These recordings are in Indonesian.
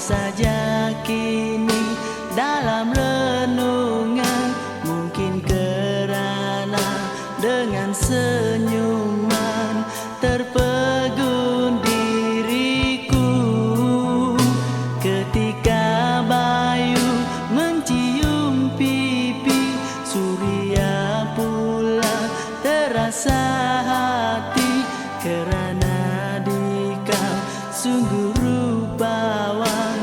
saja kini dalam renungan, mungkin kerana dengan senyuman terpegun diriku ketika bayu mencium pipi Surya pula terasa hati kerana dikau sungguh rupawan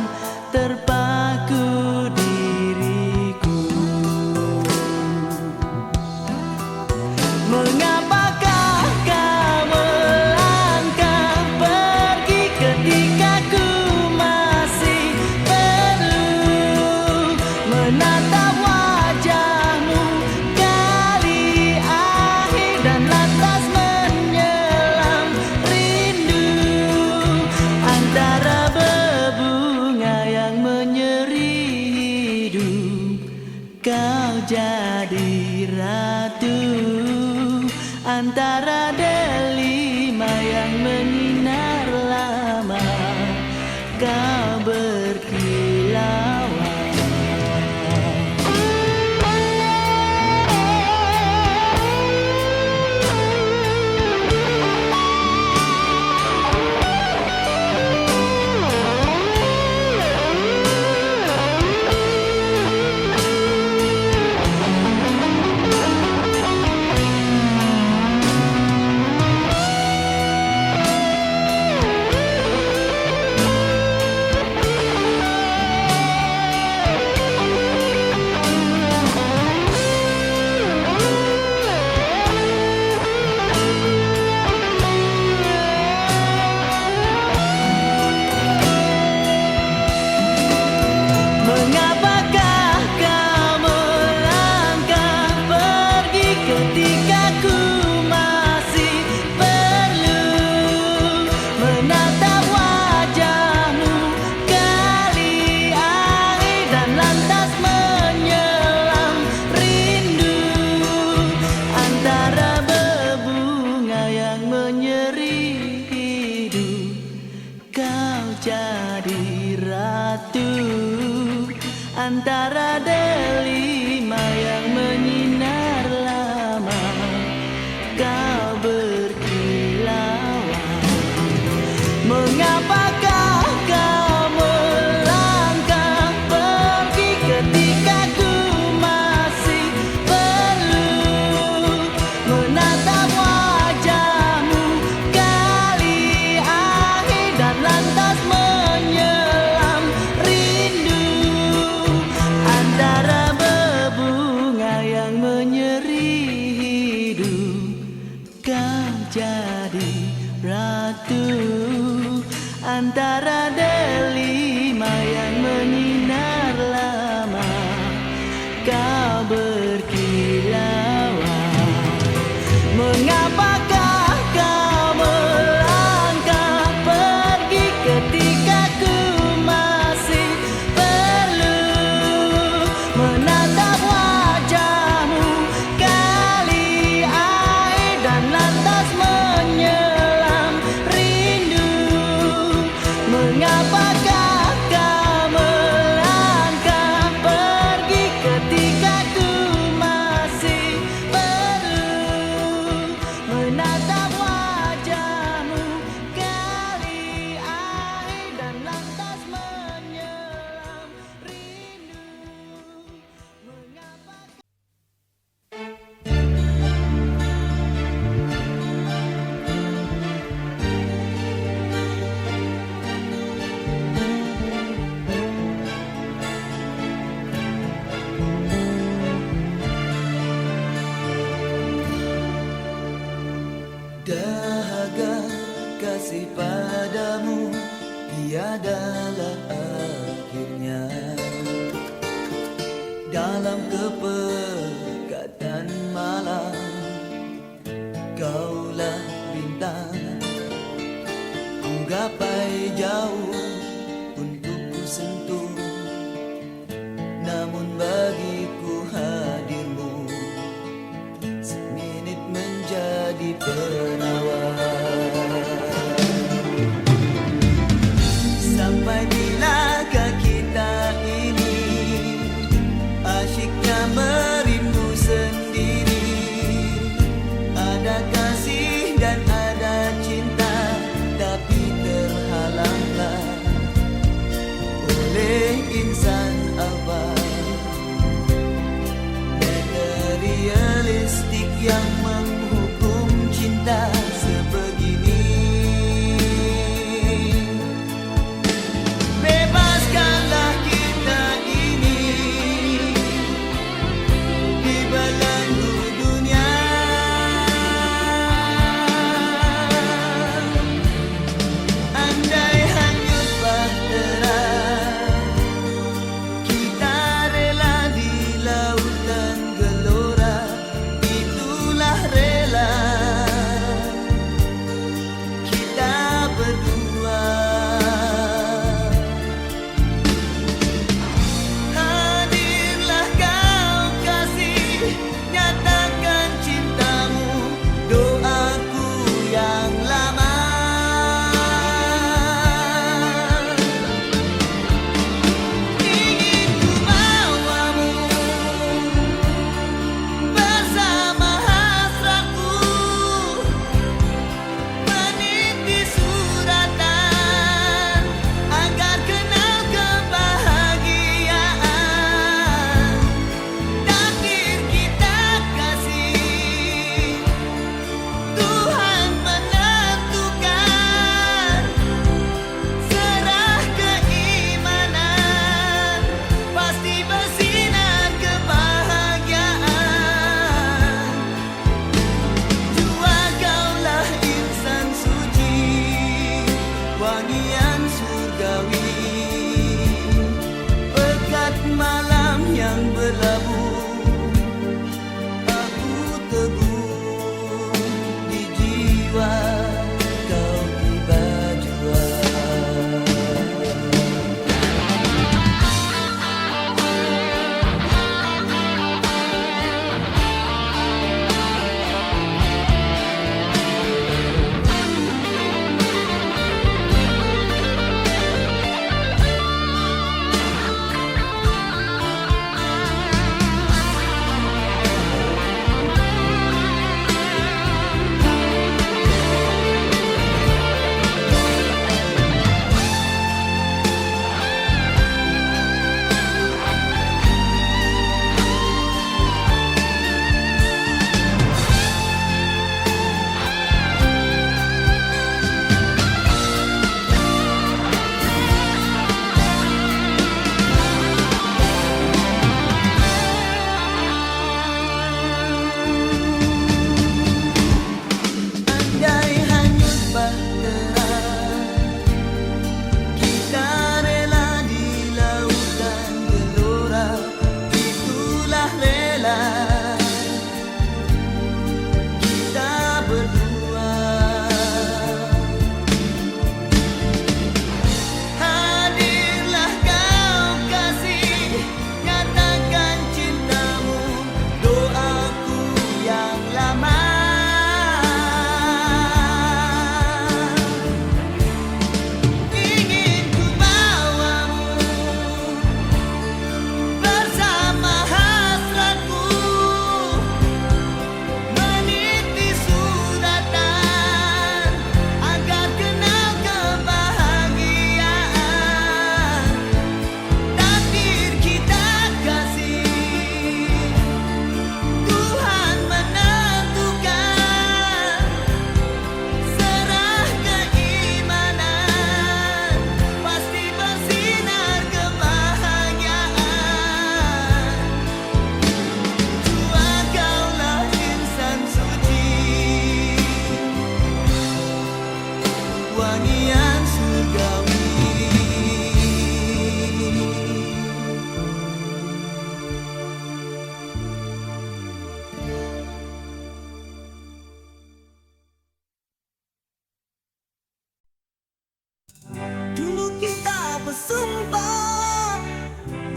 terpaku diriku. Mengapakah kau melangkah pergi ketika ku masih perlu menatap wajahmu kali akhir dan lantas menyelam rindu antara berbunga yang menyeri hidup. Kau jadi ratu antara delima yang menyinar lama, kau berkilauan. Mengapakah kau melangkah pergi ketika ku masih perlu menatap wajahmu kali akhir dan lantas menyelam rindu antara berbunga yang menyeri hidup. Kau jadi ratu antara delima yang menyinar lama, kau berkilauan. Mengapakah kau melangkah pergi ketika ku masih perlu menatap wajahmu kali akhir dan lantas menyelam rindu antara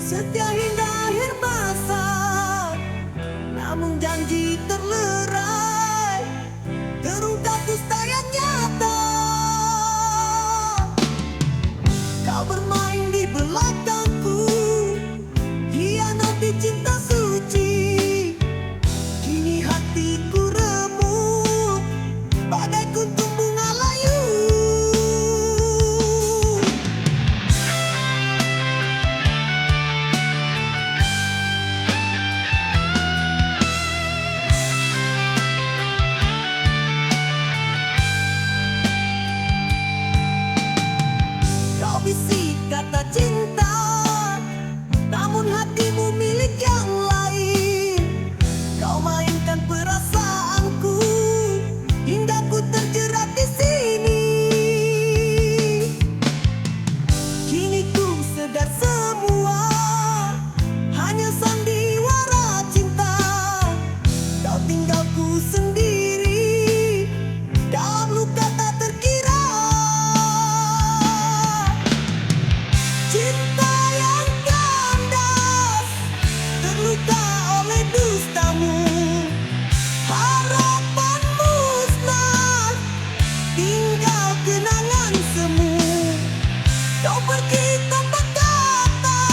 Setia hingga akhir masa, namun janji terlerai, terungkap dusta yang nyata. Kau bermain di belakangku, hianati cinta suci. Kini hatiku remuk bagai kuntum bunga layu. Kau bisik kata cinta, namun hatimu milik yang lain. Kau mainkan perasaanku hingga ku terjerat di sini. Kini ku sadar semua hanya sandiwara cinta. Kau tinggalku sendiri dalam luka tak terkira. Cinta yang kandas, terluka oleh dustamu. Harapan musnah, tinggal kenangan semu. Kau pergi tanpa kata,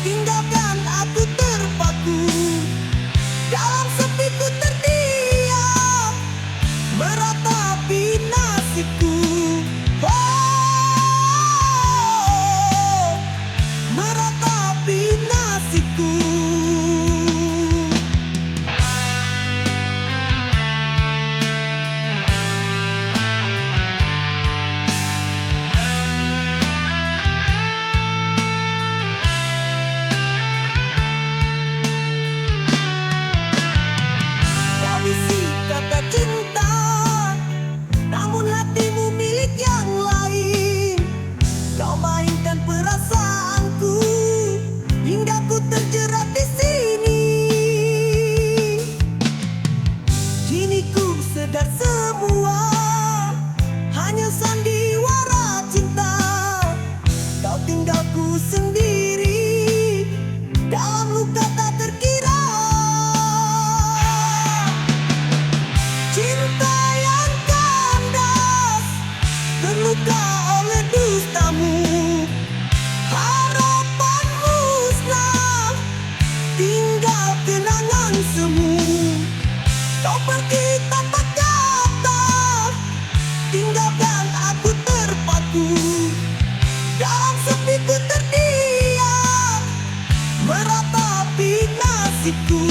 tinggalkan aku terpaku. Dalam sepiku terdiam, meratapi nasibku. Meratapi nasibku. Kau bisik kata cinta, namun hatimu milik yang lain. Kau mainkan perasaanku hingga ku terjerat di sini. Kini ku sadar semua hanya sandiwara cinta. Kau tinggalku sendiri dalam luka tak terkira. Cinta yang kandas, terluka oleh dustamu. Harapan musnah, tinggal kenangan semu. Kau pergi tanpa kata, tinggalkan aku terpaku. Dalam sepiku terdiam, meratapi nasibku.